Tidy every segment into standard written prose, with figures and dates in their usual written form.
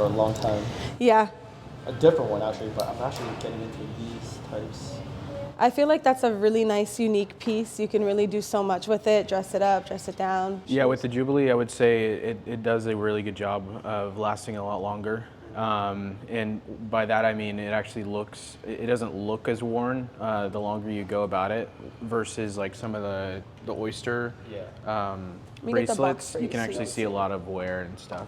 for a long time. Yeah. A different one actually, but I'm actually getting into these types. I feel like that's a really nice, unique piece. You can really do so much with it, dress it up, dress it down. Yeah, with the Jubilee, I would say it does a really good job of lasting a lot longer. And by that I mean it actually looks, it doesn't look as worn the longer you go about it versus like some of the oyster bracelets. You can actually see a lot of wear and stuff.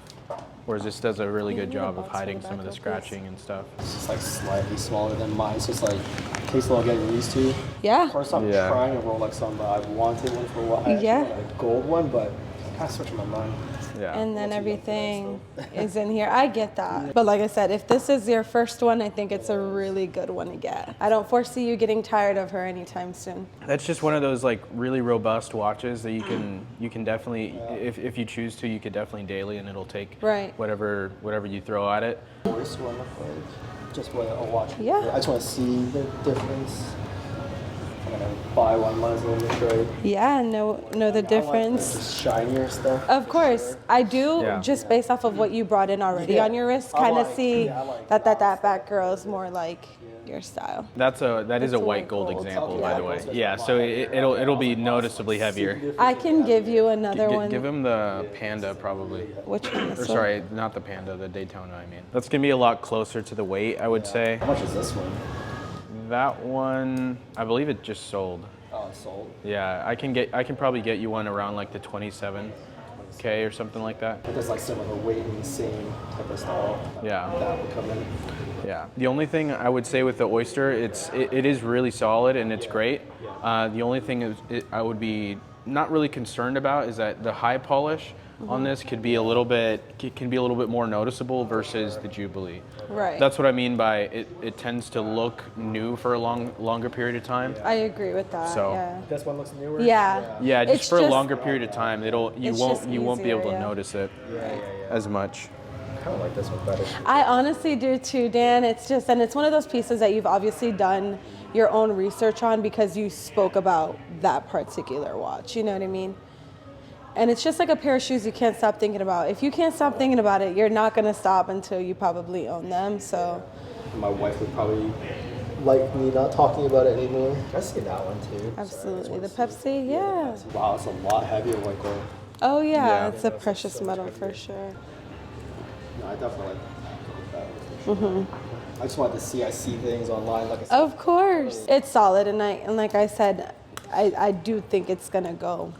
Whereas this does a really good job of hiding some of the scratching and stuff. It's just like slightly smaller than mine, so it's like takes a little getting used to. Yeah. First I'm trying a Rolex on, but I've wanted one for a while. I actually want a gold one, but I kind of switching my mind. Yeah. And then everything is in here. I get that. But like I said, if this is your first one, I think it's a really good one to get. I don't foresee you getting tired of her anytime soon. That's just one of those like really robust watches that you can definitely, if you choose to, you could definitely daily and it'll take whatever you throw at it. This one look like just what a watch. Yeah. I just want to see the difference. I'm gonna buy one, might as well make sure. Yeah, know the difference. Just shinier stuff. Of course, I do. Just based off of what you brought in already on your wrist, kind of see that back girl is more like your style. That is a white gold example, by the way. Yeah, so it'll be noticeably heavier. I can give you another one. Give him the Panda probably. Which one? Or sorry, not the Panda, the Daytona. I mean, that's gonna be a lot closer to the weight, I would say. How much is this one? That one, I believe it just sold. Oh, it sold. Yeah, I can probably get you one around like the 27K or something like that. But there's like similar weight and the same type of style. Yeah. That would come in. Yeah. The only thing I would say with the Oyster, it is really solid and it's great. The only thing I would be not really concerned about is that the high polish on this can be a little bit more noticeable versus the Jubilee. Right. That's what I mean by it tends to look new for a longer period of time. I agree with that. So this one looks newer. Yeah. Yeah, just for a longer period of time, you won't be able to notice it as much. I kind of like this one better. I honestly do too, Dan. It's one of those pieces that you've obviously done your own research on because you spoke about that particular watch. You know what I mean? And it's just like a pair of shoes you can't stop thinking about. If you can't stop thinking about it, you're not going to stop until you probably own them. So my wife would probably like me not talking about it anymore. I see that one too. Absolutely. The Pepsi, yeah. Wow, it's a lot heavier white gold. Oh yeah, it's a precious metal for sure. No, I definitely like that. I just wanted to see. I see things online, like I said. Of course, it's solid, and like I said, I do think it's gonna go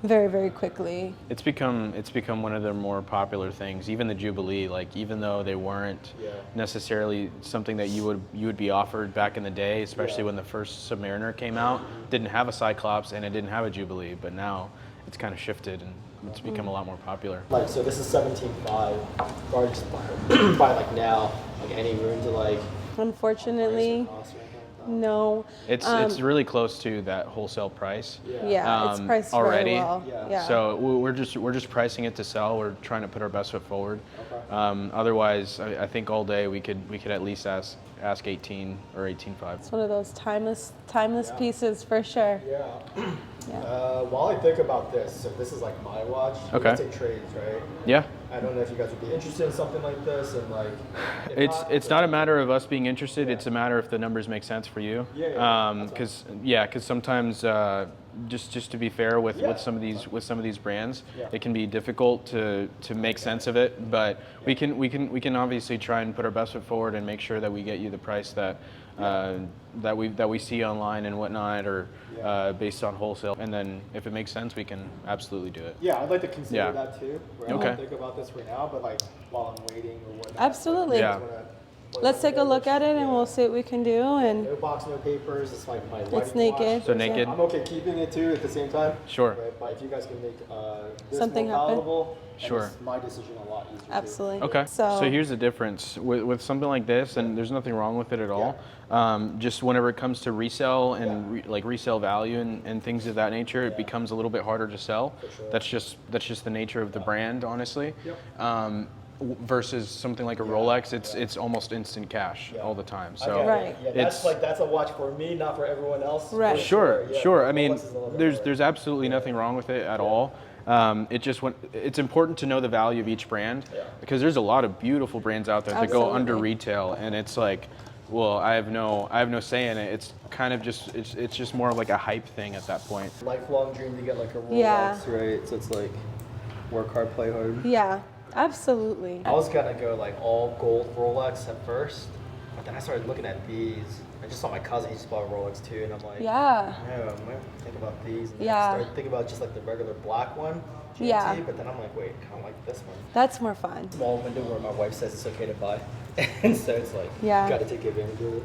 very, very quickly. It's become one of the more popular things. Even the Jubilee, like even though they weren't necessarily something that you would be offered back in the day, especially when the first Submariner came out, didn't have a Cyclops and it didn't have a Jubilee, but now it's kind of shifted and it's become a lot more popular. Like, so this is 17.5, or just buy like now, like any room to like. Unfortunately, no. It's really close to that wholesale price. Yeah, it's priced already. very well. Yeah. So we're just pricing it to sell. We're trying to put our best foot forward. Okay. Otherwise, I think all day we could at least ask 18 or 18.5. It's one of those timeless pieces for sure. While I think about this, so this is like my watch. Okay. You take trades, right? Yeah. I don't know if you guys would be interested in something like this, and like. It's not a matter of us being interested. It's a matter if the numbers make sense for you. Because sometimes just to be fair with some of these brands, it can be difficult to make sense of it. But we can obviously try and put our best foot forward and make sure that we get you the price that we see online and whatnot, or based on wholesale. And then if it makes sense, we can absolutely do it. Yeah, I'd like to consider that too. I don't think about this right now, but like while I'm waiting or whatnot. Absolutely. Let's take a look at it and we'll see what we can do. And no box, no papers. It's like my wedding it's naked. watch. So naked. I'm okay keeping it too at the same time. Sure. But if you guys can make this something more palatable, sure. It's my decision a lot easier. Absolutely. Too. Okay. So here's the difference with something like this, and there's nothing wrong with it at all. Just whenever it comes to resell and resale value and things of that nature, it becomes a little bit harder to sell. Sure. That's just the nature of the brand, honestly. Yep. Versus something like a Rolex, it's almost instant cash all the time. So that's a watch for me, not for everyone else. Right. Sure. I mean, there's absolutely nothing wrong with it at all. It's important to know the value of each brand because there's a lot of beautiful brands out there that go under retail, and it's like, well, I have no say in it. It's kind of just it's just more of like a hype thing at that point. Lifelong dream to get like a Rolex, right? So it's like work hard, play hard. Yeah, absolutely. I was gonna go like all gold Rolex at first, but then I started looking at these. I just saw my cousin, he just bought a Rolex too, and I'm like, yeah, I might think about these. And yeah. I started thinking about just like the regular black one, GMT, yeah. But then I'm like, wait, I kind of like this one. That's more fun. Small window where my wife says it's okay to buy, and so it's like, you gotta take advantage of it.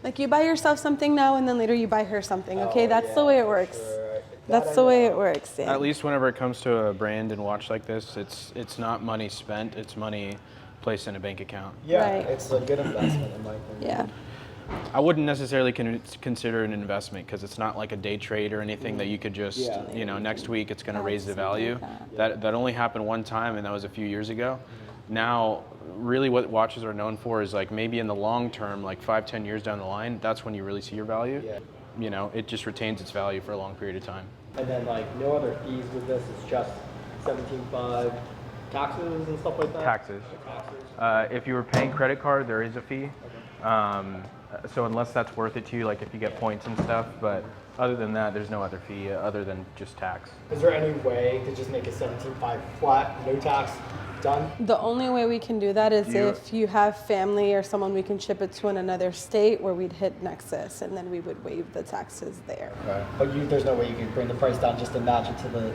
Like you buy yourself something now, and then later you buy her something. Okay, that's the way it works. Sure. That's the way it works. Dan. At least whenever it comes to a brand and watch like this, it's not money spent, it's money placed in a bank account. Yeah, it's a good investment in my opinion. Yeah. I wouldn't necessarily consider it an investment because it's not like a day trade or anything that you could just, next week it's going to raise the value. That only happened one time, and that was a few years ago. Now, really what watches are known for is like maybe in the long term, like 5-10 years down the line, that's when you really see your value. Yeah. It just retains its value for a long period of time. And then like no other fees with this, it's just 17.5 taxes and stuff like that? Taxes. If you were paying credit card, there is a fee. So unless that's worth it to you, like if you get points and stuff, but other than that, there's no other fee other than just tax. Is there any way to just make it 17.5 flat, no tax, done? The only way we can do that is if you have family or someone we can ship it to in another state where we'd hit Nexus, and then we would waive the taxes there. Okay. But there's no way you can bring the price down just to match it to the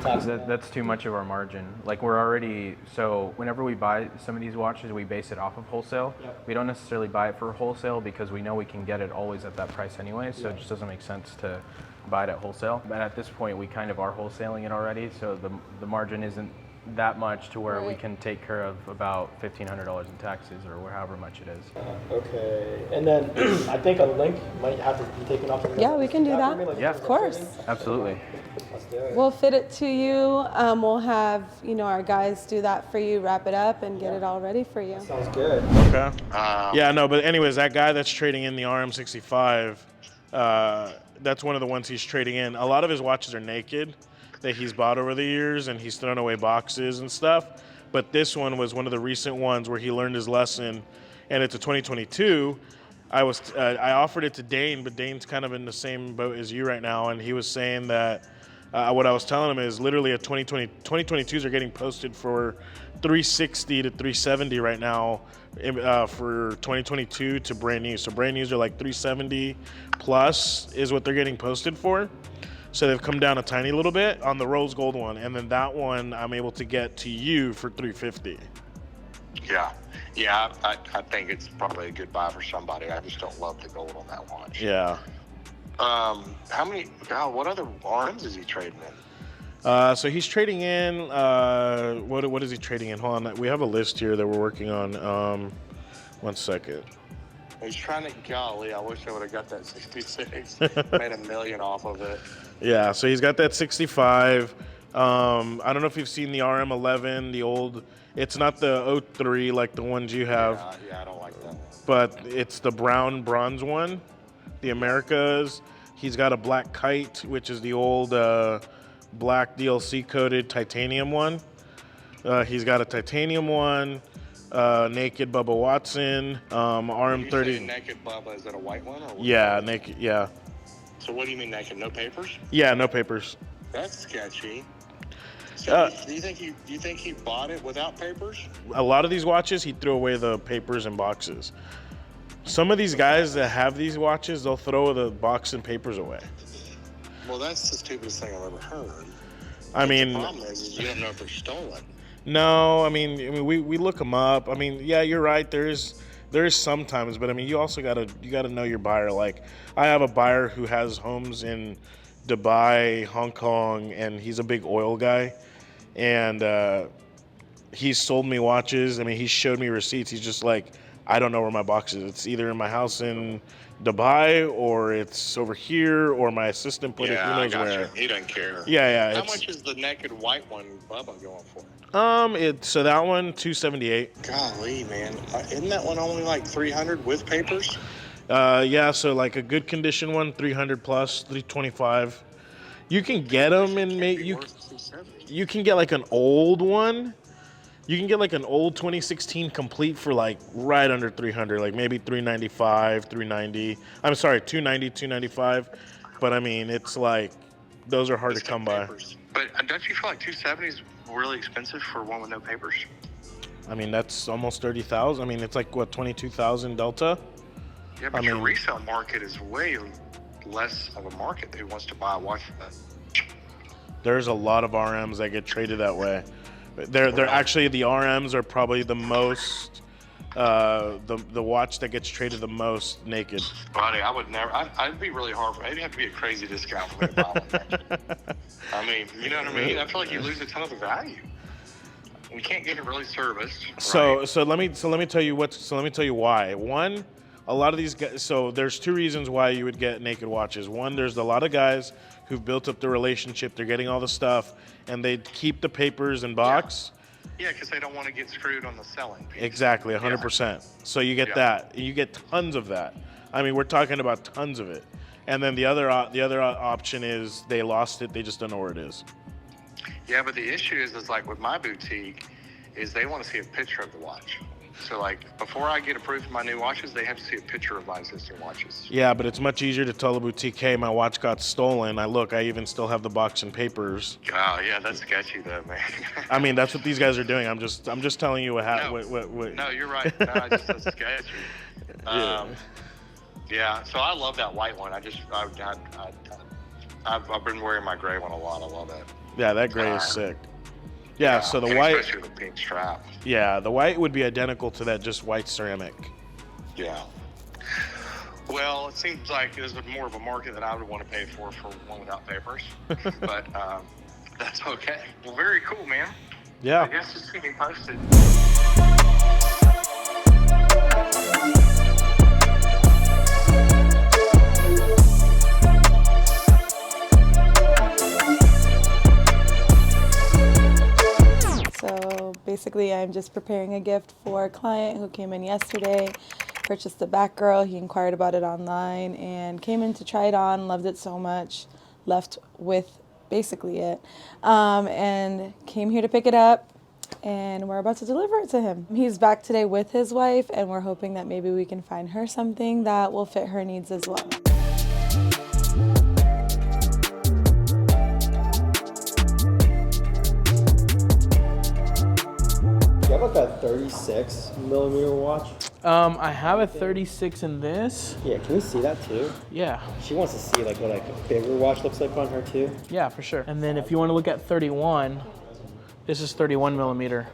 tax? That's too much of our margin. Like we're already, so whenever we buy some of these watches, we base it off of wholesale. Yep. We don't necessarily buy it for wholesale because we know we can get it always at that price anyway, so it just doesn't make sense to buy it at wholesale. But at this point, we kind of are wholesaling it already, so the margin isn't that much to where we can take care of about $1,500 in taxes or however much it is. Okay, and then I think a link might have to be taken off. Yeah, we can do that. Yeah, of course. Absolutely. Let's do it. We'll fit it to you. We'll have our guys do that for you, wrap it up, and get it all ready for you. Sounds good. Okay. Yeah, no, but anyways, that guy that's trading in the RM65, that's one of the ones he's trading in. A lot of his watches are naked that he's bought over the years, and he's thrown away boxes and stuff. But this one was one of the recent ones where he learned his lesson, and it's a 2022. I offered it to Dane, but Dane's kind of in the same boat as you right now, and he was saying that what I was telling him is literally 2022s are getting posted for $360 to $370 right now for 2022 to brand new. So brand news are like $370 plus is what they're getting posted for. So they've come down a tiny little bit on the rose gold one, and then that one I'm able to get to you for $350. Yeah, I think it's probably a good buy for somebody. I just don't love the gold on that watch. Yeah. What other RMs is he trading in? So he's trading in, what is he trading in? Hold on, we have a list here that we're working on. 1 second. He's trying to, golly, I wish I would have got that 66. Made $1 million off of it. Yeah, so he's got that 65. I don't know if you've seen the RM11, the old, it's not the 03 like the ones you have. Yeah, I don't like that one. But it's the brown bronze one, the Americas. He's got a black kite, which is the old black DLC coated titanium one. He's got a titanium one. Naked Bubba Watson, RM30. Naked Bubba, is that a white one? Or yeah, naked, yeah. So what do you mean naked? No papers? Yeah, no papers. That's sketchy. So do you think he bought it without papers? A lot of these watches, he threw away the papers and boxes. Some of these guys that have these watches, they'll throw the box and papers away. Well, that's the stupidest thing I've ever heard. The problem is you don't know if they're stolen. No, I mean, we look them up. I mean, yeah, you're right. There is sometimes, but I mean, you also gotta know your buyer. Like, I have a buyer who has homes in Dubai, Hong Kong, and he's a big oil guy, and he's sold me watches. I mean, he showed me receipts. He's just like, I don't know where my box is. It's either in my house in Dubai or it's over here, or my assistant put it who knows where. He doesn't care. Yeah. How much is the naked white one Bubba going for? So that one $278. Golly, man, isn't that one only like $300 with papers? Yeah, so like a good condition one, $300 plus, $325. You can get them and make you. you can get like an old one. You can get like an old 2016 complete for like right under 300, like maybe 395, 390. I'm sorry, 290, 295. But I mean, it's like those are hard to come by. But don't you feel like 270 is really expensive for one with no papers? I mean, that's almost 30,000. I mean, it's like what, 22,000 delta? Yeah, but your resale market is way less of a market who wants to buy a watch for that. There's a lot of RMs that get traded that way. They're actually, the RMs are probably the most the watch that gets traded the most naked. Buddy, I would never. I'd be really hard for me. It'd have to be a crazy discount for me to buy one naked. I mean, you know what I mean? I feel like you lose a ton of the value. You can't get it really serviced. So right? so let me tell you why. One, a lot of these guys. So there's two reasons why you would get naked watches. One, there's a lot of guys who've built up the relationship. They're getting all the stuff, and they keep the papers in box. Yeah, because they don't want to get screwed on the selling piece. Exactly, 100%. So you get that. You get tons of that. I mean, we're talking about tons of it. And then the other option is they lost it. They just don't know where it is. Yeah, but the issue is like with my boutique, is they want to see a picture of the watch. So like before I get approved for my new watches, they have to see a picture of my existing watches. Yeah, but it's much easier to tell a boutique, hey, my watch got stolen. I even still have the box and papers. Oh yeah, that's sketchy though, man. I mean, that's what these guys are doing. I'm just telling you what happened. No, you're right. No, it's just sketchy. Yeah. So I love that white one. I've been wearing my gray one a lot. I love that. Yeah, that gray is sick. Yeah, so the white, especially with the pink strap. Yeah, the white would be identical to that, just white ceramic. Yeah. Well, it seems like there's more of a market that I would want to pay for one without papers, but that's okay. Well, very cool, man. Yeah. I guess just keep me posted. So basically, I'm just preparing a gift for a client who came in yesterday, purchased the Batgirl. He inquired about it online and came in to try it on, loved it so much, left with basically it, and came here to pick it up, and we're about to deliver it to him. He's back today with his wife, and we're hoping that maybe we can find her something that will fit her needs as well. Do you have like a 36 millimeter watch? I have a 36 in this. Yeah, can we see that too? Yeah. She wants to see like what like a bigger watch looks like on her too. Yeah, for sure. And then if you want to look at 31, this is 31 millimeter.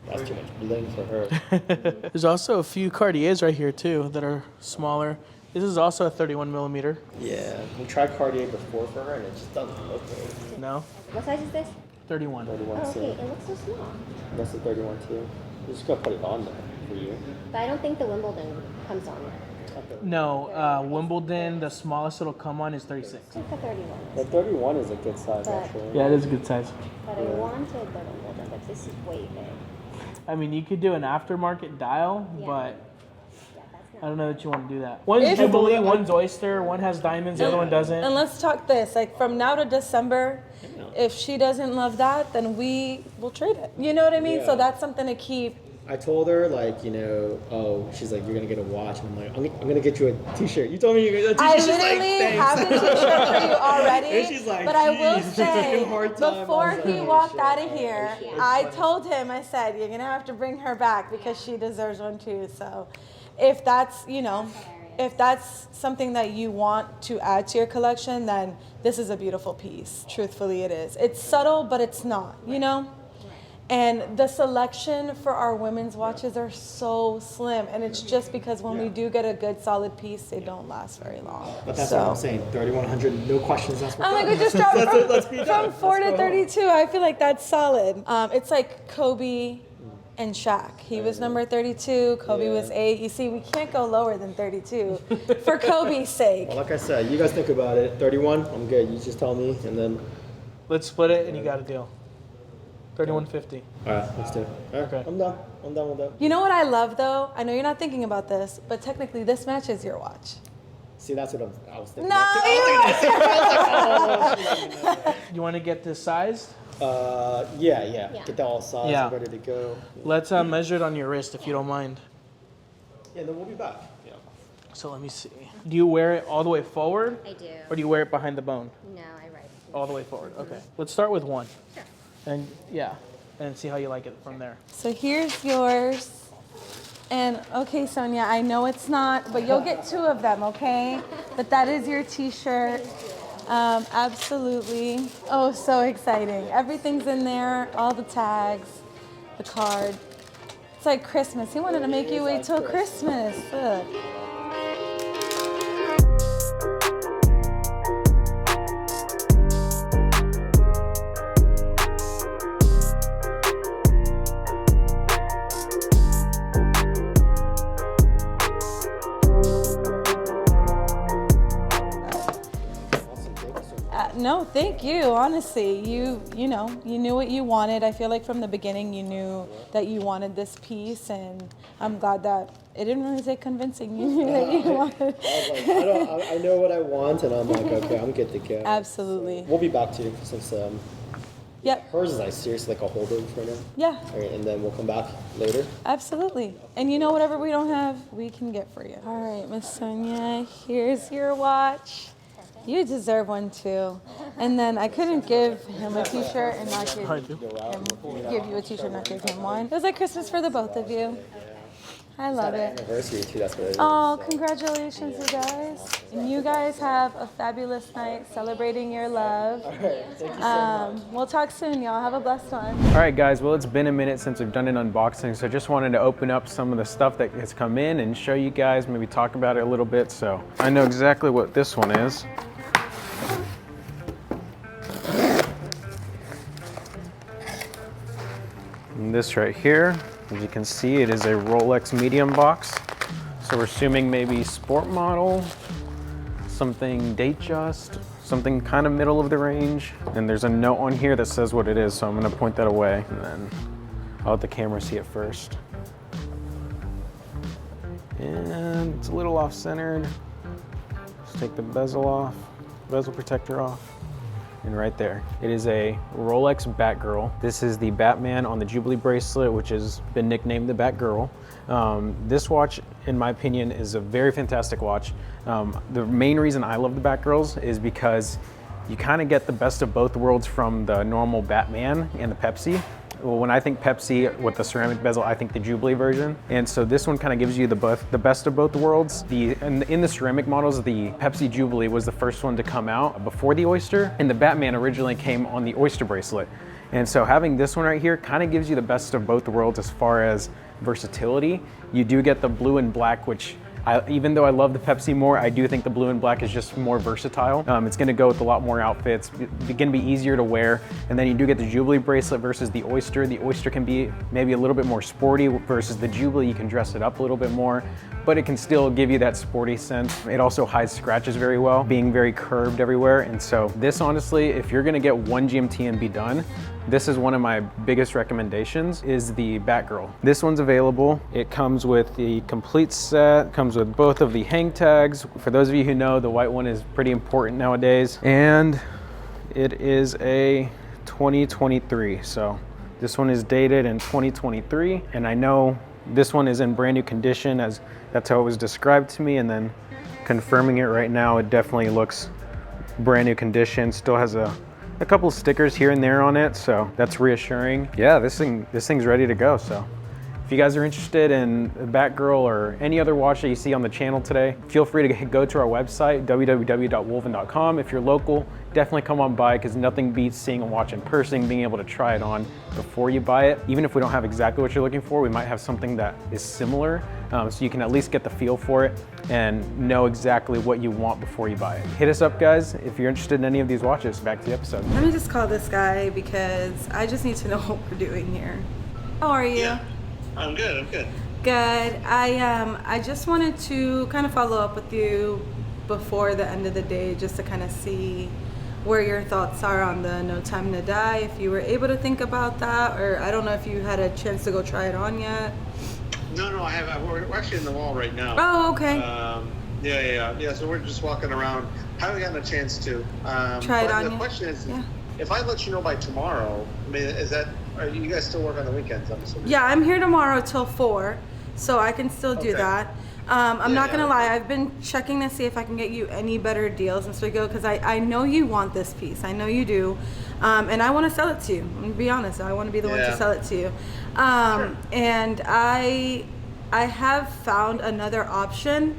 That's too much bling for her. There's also a few Cartiers right here too that are smaller. This is also a 31 millimeter. Yeah, we tried Cartier before for her and it just doesn't look good. No? What size is this? 31. 31 Oh, okay. too. It looks so small. That's a 31 too. You're just gonna put it on there for you. But I don't think the Wimbledon comes on there. No, Wimbledon, the smallest it'll come on is 36. It's like a 31. The 31 is a good size But- actually. Yeah, it is a good size. But I wanted the Wimbledon, but this is way big. I mean, you could do an aftermarket dial, Yeah. but Yeah, that's I not. don't know that you want to do that. One's If- Jubilee, one's Oyster, one has diamonds, the other one doesn't. And let's talk this, like from now to December, if she doesn't love that, then we will trade it. You know what I mean? Yeah. So that's something to keep. I told her like, you know, oh, she's like, you're gonna get a watch, and I'm like, I'm gonna get you a T-shirt. You told me you're gonna get a I T-shirt. She's like, literally "Thanks." have the T-shirt for you already. And she's like, but I will "Jeez, say, it's a hard time." before I was he like, walked "Shit." out of here, I told him, I said, you're gonna have to bring her back because she deserves one too. So, if that's, you know, if that's something that you want to add to your collection, then this is a beautiful piece. Truthfully, it is. It's subtle, but it's not, you know? And the selection for our women's watches are so slim. And it's just because when we do get a good solid piece, they don't last very long. But that's So- what I'm saying. 3100, no questions asked. I'm like, we just dropped Let's be done. from 4 Let's to go 32. I feel like that's solid. It's like Kobe and Shaq. He was number 32. Kobe was 8. You see, we can't go lower than 32 for Kobe's sake. Well, like I said, you guys think about it. 31, I'm good. You just tell me, and then. Let's split it and you got a deal. 3150. All right, let's do it. All right, Okay. I'm done. I'm done with that. You know what I love though? I know you're not thinking about this, but technically this matches your watch. See, that's what I was thinking. No, You want to get this sized? Yeah. Yeah. Get that all sized Yeah. and ready to go. Let's measure it on your wrist if you don't mind. Yeah, then we'll be back. Yeah. So let me see. Do you wear it all the way forward? I do. Or do you wear it behind the bone? No, I ride. All the way forward. Okay. Let's start with one. Sure. And yeah, and see how you like it from there. So here's yours. And okay, Sonia, I know it's not, but you'll get 2 of them, okay? But that is your t-shirt. Absolutely. Oh, so exciting. Everything's in there, all the tags, the card. It's like Christmas. He wanted to make you wait till Christmas. Look. No, thank you. Honestly, you know, you knew what you wanted. I feel like from the beginning you knew that you wanted this piece, and I'm glad that it didn't really take convincing. You knew that you wanted. I was like, I know what I want, and I'm like, okay, I'm good to go. Absolutely. We'll be back too, since Yep. hers is like seriously like a holdover for now. Yeah. All right, and then we'll come back later. Absolutely. And you know, whatever we don't have, we can get for you. All right, Miss Sonia, here's your watch. You deserve one too. And then I couldn't give him a t-shirt and not give you a t-shirt and not give him one. It was like Christmas for the both of you. I love it. Anniversary too. That's what it is. Oh, congratulations, you guys. And you guys have a fabulous night celebrating your love. All right, thank you so much. We'll talk soon, y'all. Have a blessed one. All right, guys, well, it's been a minute since we've done an unboxing, so I just wanted to open up some of the stuff that has come in and show you guys, maybe talk about it a little bit. So I know exactly what this one is. And this right here, as you can see, it is a Rolex medium box. So we're assuming maybe sport model, something Datejust, something kind of middle of the range. And there's a note on here that says what it is, so I'm gonna point that away, and then I'll let the camera see it first. And it's a little off-centered. Just take the bezel off, bezel protector off. And right there, it is a Rolex Batgirl. This is the Batman on the Jubilee bracelet, which has been nicknamed the Batgirl. This watch, in my opinion, is a very fantastic watch. The main reason I love the Batgirls is because you kind of get the best of both worlds from the normal Batman and the Pepsi. Well, when I think Pepsi with the ceramic bezel, I think the Jubilee version. And so this one kind of gives you the best of both worlds. In the ceramic models, the Pepsi Jubilee was the first one to come out before the Oyster, and the Batman originally came on the Oyster bracelet. And so having this one right here kind of gives you the best of both worlds as far as versatility. You do get the blue and black, which even though I love the Pepsi more, I do think the blue and black is just more versatile. It's gonna go with a lot more outfits. It's gonna be easier to wear. And then you do get the Jubilee bracelet versus the Oyster. The Oyster can be maybe a little bit more sporty versus the Jubilee. You can dress it up a little bit more, but it can still give you that sporty sense. It also hides scratches very well, being very curved everywhere. And so this, honestly, if you're gonna get one GMT and be done, this is one of my biggest recommendations, is the Batgirl. This one's available. It comes with the complete set, comes with both of the hang tags. For those of you who know, the white one is pretty important nowadays. And it is a 2023. So this one is dated in 2023. And I know this one is in brand new condition, as that's how it was described to me. And then confirming it right now, it definitely looks brand new condition. Still has a couple of stickers here and there on it, so that's reassuring. Yeah, this thing's ready to go. So if you guys are interested in Batgirl or any other watch that you see on the channel today, feel free to go to our website, www.wolvyn.com. If you're local, definitely come on by, because nothing beats seeing a watch in person, being able to try it on before you buy it. Even if we don't have exactly what you're looking for, we might have something that is similar, so you can at least get the feel for it and know exactly what you want before you buy it. Hit us up, guys, if you're interested in any of these watches. Back to the episode. Let me just call this guy because I just need to know what we're doing here. How are you? Yeah, I'm good. Good. I just wanted to kind of follow up with you before the end of the day, just to kind of see where your thoughts are on the No Time to Die, if you were able to think about that, or I don't know if you had a chance to go try it on yet. No, I have. We're actually in the mall right now. Oh, okay. Yeah. So we're just walking around. Haven't gotten a chance to. Try it on The you. question is, Yeah. if I let you know by tomorrow, I mean, are you guys still work on the weekends? I'm assuming. Yeah, I'm here tomorrow till 4, so I can still do Okay. that. I'm not gonna yeah. lie, I've been checking to see if I can get you any better deals, Mr. Gill, because I know you want this piece. I know you do. And I want to sell it to you. I'm gonna be honest. I want to be the one to Yeah. sell it to you. Sure. And I have found another option,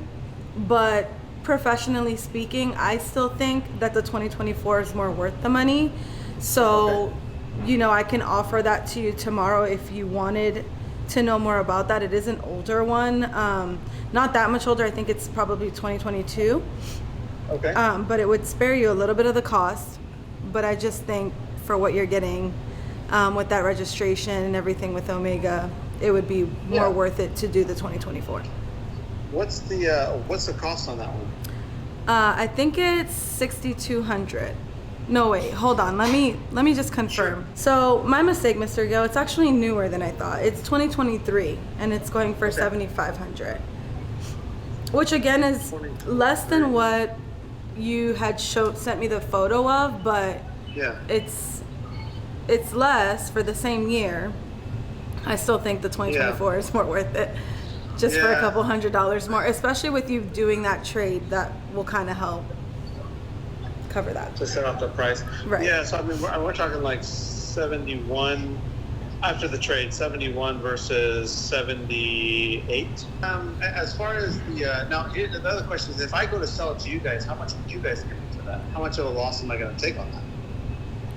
but professionally speaking, I still think that the 2024 is more worth the money. So, you know, I can offer that to you tomorrow if you wanted to know more about that. It is an older one, not that much older. I think it's probably 2022. Okay. But it would spare you a little bit of the cost. But I just think for what you're getting with that registration and everything with Omega, it would be more worth it to do the 2024. What's the cost on that one? I think it's 6,200. No, wait, hold on. Let me just confirm. Sure. So my mistake, Mr. Gill. It's actually newer than I thought. It's 2023, and it's going for 7,500, which again is less than what you had sent me the photo of, but Yeah. it's less for the same year. I still think the 2024 is more worth it, just for a Yeah. couple $100 more, especially with you doing that trade. That will kind of help cover that. To set off the price. Right. Yeah. So I mean, we're talking like 71 after the trade, 71 versus 78. As far as the the other question is, if I go to sell it to you guys, how much would you guys give me for that? How much of a loss am I going to take on that?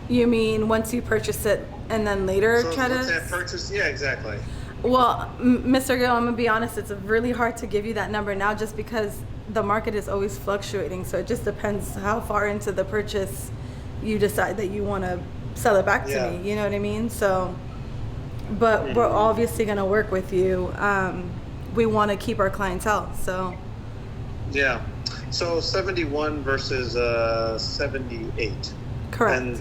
You mean once you purchase it and then later So try let's say I to? purchase. Yeah, exactly. Well, Mr. Gill, I'm gonna be honest. It's really hard to give you that number now, just because the market is always fluctuating. So it just depends how far into the purchase you decide that you want to sell it back to Yeah. me. You know what I mean? So, but we're obviously gonna work with you. We want to keep our clientele. So, Yeah. So 71 versus 78. correct.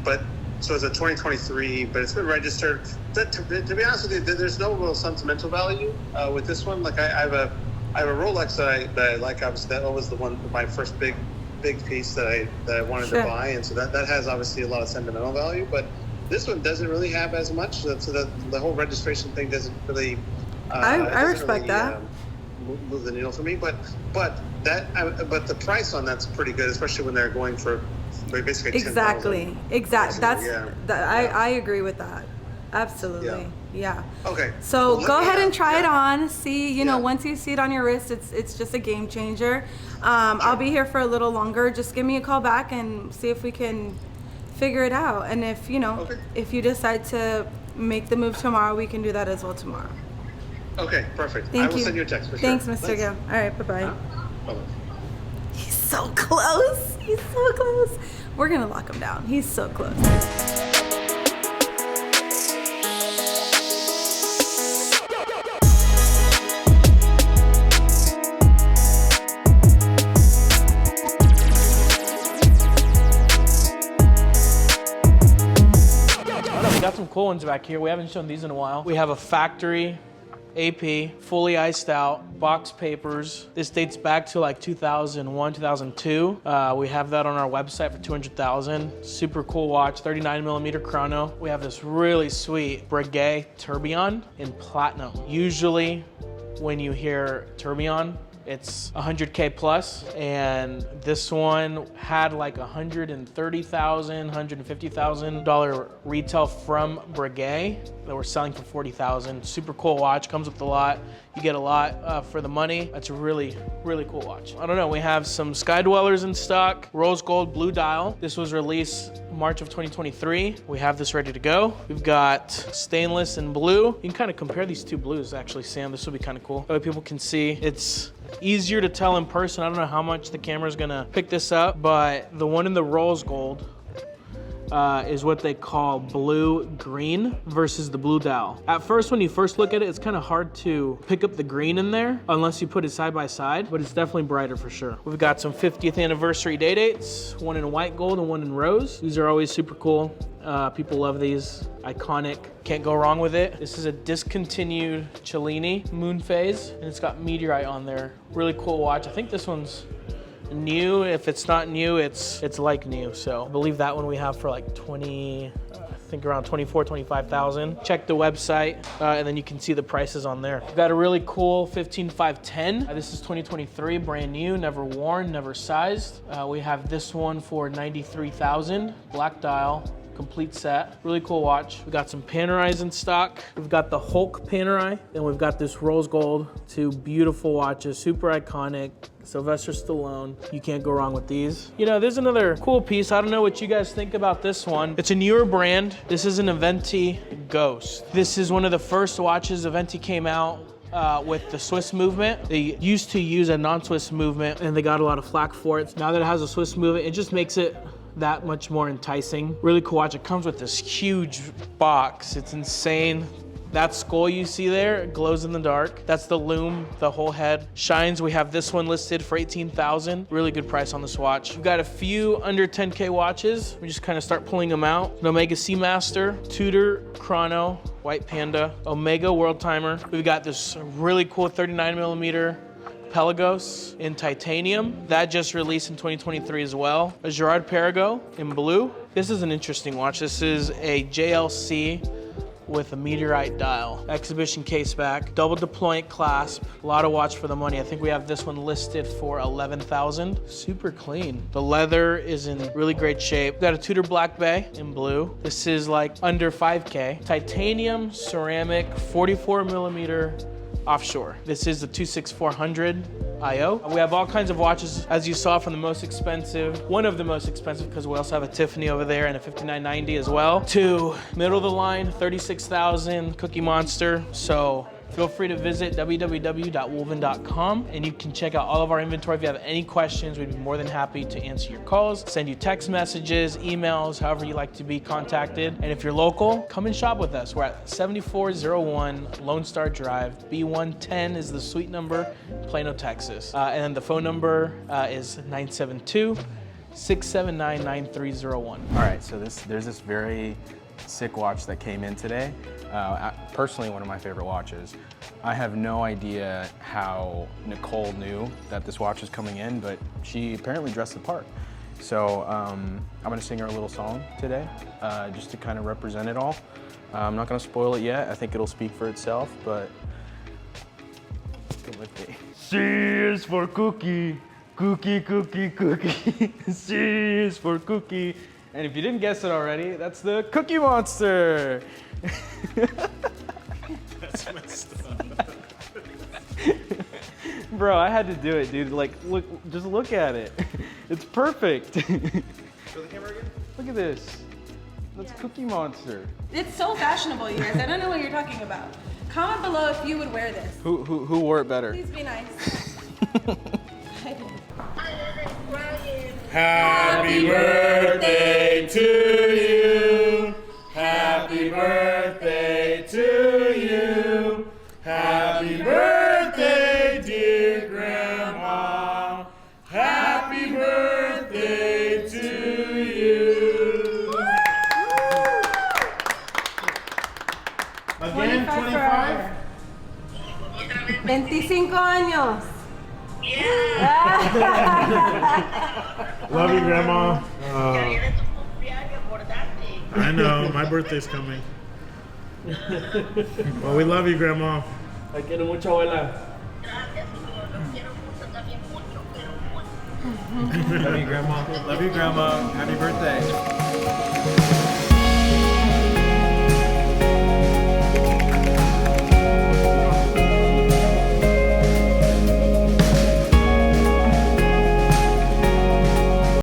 So it's a 2023, but it's been registered. To be honest with you, there's no real sentimental value with this one. Like I have a Rolex that I like. Obviously, that was my first big piece that I wanted Sure. to buy, and so that has obviously a lot of sentimental value. But this one doesn't really have as much. So the whole registration thing doesn't really. I respect that. Move the needle for me, but the price on that's pretty good, especially when they're going for basically 10,000. Exactly. Yeah. I agree with that. Absolutely. Yeah. Okay. So Well, go let me ahead and ask- try it yeah. on. See, you know, Yeah. once you see it on your wrist, it's just a game changer. I'll be here for a little longer. Just give me a call back and see if we can figure it out. And if Okay. if you decide to make the move tomorrow, we can do that as well tomorrow. Okay, perfect. Thank I will you. send you a text for Thanks, sure. Mr. Gill. All right, bye-bye. Bye-bye. He's so close. He's so close. We're gonna lock him down. He's so close. We got some cool ones back here. We haven't shown these in a while. We have a factory AP, fully iced out, box papers. This dates back to like 2001, 2002. We have that on our website for $200,000. Super cool watch, 39mm chrono. We have this really sweet Breguet tourbillon in platinum. Usually when you hear tourbillon, it's 100K plus, and this one had like $130,000, $150,000 retail from Breguet that we're selling for $40,000. Super cool watch, comes with a lot. You get a lot for the money. It's a really, really cool watch. I don't know, we have some Sky Dwellers in stock, rose gold blue dial. This was released March of 2023. We have this ready to go. We've got stainless and blue. You can kind of compare these two blues actually, Sam. This will be kind of cool. That way people can see. It's easier to tell in person. I don't know how much the camera's gonna pick this up, but the one in the rose gold is what they call blue green versus the blue dial. At first, when you first look at it, it's kind of hard to pick up the green in there unless you put it side by side, but it's definitely brighter for sure. We've got some 50th anniversary day dates, one in white gold and one in rose. These are always super cool. People love these. Iconic. Can't go wrong with it. This is a discontinued Cellini moon phase, and it's got meteorite on there. Really cool watch. I think this one's new. If it's not new, it's like new. So I believe that one we have for like 20, I think around 24, 25,000. Check the website and then you can see the prices on there. We've got a really cool 15510. This is 2023, brand new, never worn, never sized. We have this one for 93,000, black dial, complete set. Really cool watch. We got some Panerais in stock. We've got the Hulk Panerai, and we've got this rose gold. Two beautiful watches, super iconic. Sylvester Stallone. You can't go wrong with these. You know, there's another cool piece. I don't know what you guys think about this one. It's a newer brand. This is an Aventi Ghost. This is one of the first watches Aventi came out with the Swiss movement. They used to use a non-Swiss movement and they got a lot of flack for it. Now that it has a Swiss movement, it just makes it that much more enticing. Really cool watch. It comes with this huge box. It's insane. That skull you see there, it glows in the dark. That's the lume, the whole head. Shines, we have this one listed for 18,000. Really good price on this watch. We've got a few under 10K watches. We just kind of start pulling them out. An Omega Seamaster, Tudor Chrono, White Panda, Omega World Timer. We've got this really cool 39mm Pelagos in titanium. That just released in 2023 as well. A Gerard Perregaux in blue. This is an interesting watch. This is a JLC with a meteorite dial. Exhibition case back, double deployant clasp, a lot of watch for the money. I think we have this one listed for 11,000. Super clean. The leather is in really great shape. We've got a Tudor Black Bay in blue. This is like under 5K. Titanium, ceramic, 44mm offshore. This is the 26400 IO. We have all kinds of watches, as you saw, from the most expensive, one of the most expensive, because we also have a Tiffany over there and a 5990 as well, to middle of the line, 36,000 Cookie Monster. So feel free to visit www.wolvyn.com and you can check out all of our inventory. If you have any questions, we'd be more than happy to answer your calls, send you text messages, emails, however you like to be contacted. And if you're local, come and shop with us. We're at 7401 Lone Star Drive. B110 is the suite number, Plano, Texas. And then the phone number is 972-679-9301. All right, so there's this very sick watch that came in today. Personally, one of my favorite watches. I have no idea how Nicole knew that this watch was coming in, but she apparently dressed the part. So I'm gonna sing her a little song today, just to kind of represent it all. I'm not gonna spoil it yet. I think it'll speak for itself, but come with me. C is for cookie, cookie, cookie, cookie. C is for cookie. And if you didn't guess it already, that's the Cookie Monster. That's messed up. Bro, I had to do it, dude. Like, look, just look at it. It's perfect. Show the camera again. Look at this. That's Cookie Monster. It's so fashionable, you guys. I don't know what you're talking about. Comment below if you would wear this. Who wore it better? Please be nice. Happy birthday to you. Happy birthday to you. Happy birthday, dear Grandma. Happy birthday to you. Again, 25? 25 años. Love you, Grandma. I know, my birthday's coming. Well, we love you, Grandma. I quiero mucho, abuela. Love you, Grandma. Love you, Grandma. Happy birthday.